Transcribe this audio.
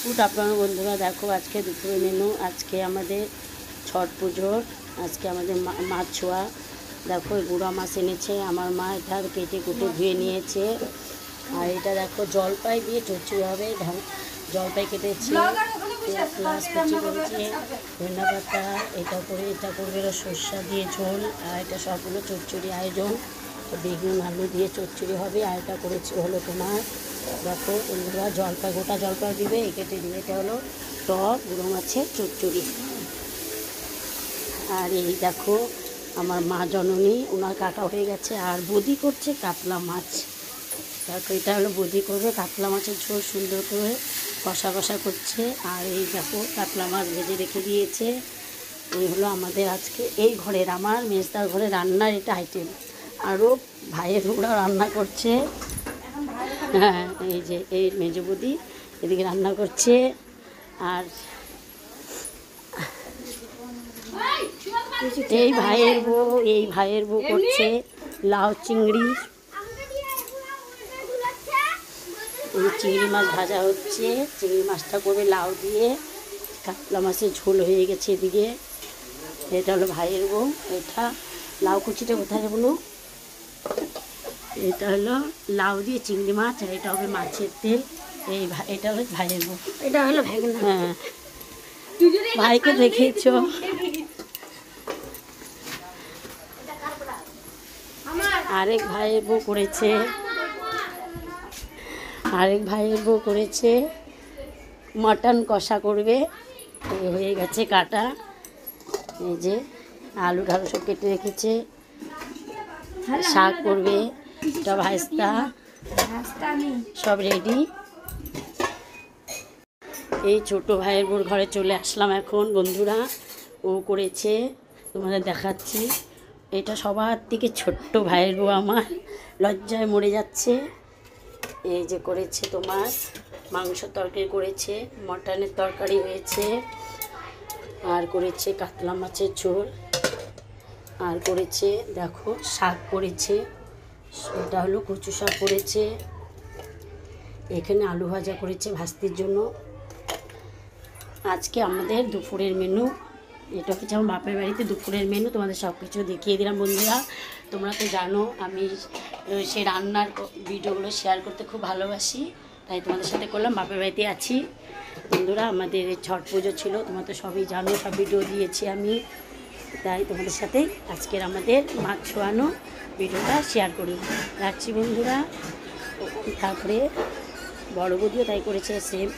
Good afternoon বন্ধুরা। দেখো আজকে দুপুরে মেনু, আজকে আমাদের ছট পুজোর, আজকে আমাদের মাছ ছোঁয়া। দেখো গুঁড়া মাছ এনেছে আমার মা, এটা কেটে কুটে ধুয়ে নিয়েছে। আর এটা দেখো জলপাই দিয়ে চচ্চড়ি হবে, জলপাই কেটেছে, পেঁয়াজ কুচি করেছে, ধনিয়া পাতা, এটা করবে সর্ষা দিয়ে ঝোল। আর এটা সবগুলো চচ্চড়ি আয়োজন, বেগুন আলু দিয়ে চচ্চড়ি হবে। আর এটা করেছে হলো তোমার দেখো বন্ধুরা জলপাই, গোটা জলপাই দিবে, কেটে দিবে। এটা হলো টক গুঁড়ো মাছের চচ্চড়ি। আর এই দেখো আমার মা জননী, ওনার কাটা হয়ে গেছে। আর বদি করছে কাতলা মাছ। দেখো এটা হলো বদি করবে কাতলা মাছের ঝোল, সুন্দর করে কষা কষা করছে। আর এই দেখো কাতলা মাছ ভেজে রেখে দিয়েছে। এই হলো আমাদের আজকে এই ঘরের, আমার মেজদার ঘরে রান্নার এটা আইটেম। আরও ভাইয়ের ওরা রান্না করছে। হ্যাঁ, এই যে এই মেজো বৌদি এদিকে রান্না করছে। আর এই ভাইয়ের বউ করছে লাউ চিংড়ি। এই চিংড়ি মাছ ভাজা হচ্ছে, চিংড়ি মাছটা করে লাউ দিয়ে, কাতলা মাছের ঝোল হয়ে গেছে এদিকে। এটা হলো ভাইয়ের বউ। এটা লাউ কুচিটা কোথায় বলো, এটা হলো লাউ দিয়ে চিংড়ি মাছ। আর এটা হবে মাছের তেল। এটা হলো ভাইয়ের বউ, এটা হলো ভাইগুনা। হ্যাঁ, ভাইকে দেখেছ। আরেক ভাইয়ের বউ করেছে মটন কষা করবে। হয়ে গেছে কাটা, এই যে আলু ঢালু সব কেটে রেখেছে। শাক করবে, এটা ভাজতা সব রেডি। এই ছোট ভাইয়ের বোর ঘরে চলে আসলাম এখন বন্ধুরা। ও করেছে, তোমাদের দেখাচ্ছি। এটা সবার থেকে ছোট্ট ভাইয়ের বউ আমার, লজ্জায় মরে যাচ্ছে। এই যে করেছে তোমার মাংস তরকারি করেছে, মটনের তরকারি হয়েছে, আর করেছে কাতলা মাছের ঝোল, আর করেছে দেখো শাক করেছে, এটা হলো কচু শাক করেছে। এখানে আলু ভাজা করেছে ভাজতির জন্য। আজকে আমাদের দুপুরের মেনু এটা হচ্ছে আমার বাপের বাড়িতে দুপুরের মেনু। তোমাদের সব কিছু দেখিয়ে দিলাম বন্ধুরা। তোমরা তো জানো আমি সেই রান্নার ভিডিওগুলো শেয়ার করতে খুব ভালোবাসি, তাই তোমাদের সাথে করলাম। বাপের বাড়িতে আছি বন্ধুরা, আমাদের ছট পুজো ছিল, তোমরা তো সবই জানো, সব ভিডিও দিয়েছি আমি, তাই তোমাদের সাথে আজকের আমাদের মাছ ছোঁয়ানো ভিডিওটা শেয়ার করি। রাখছি বন্ধুরা। তারপরে বড় বৌদিও তাই করেছে সেম।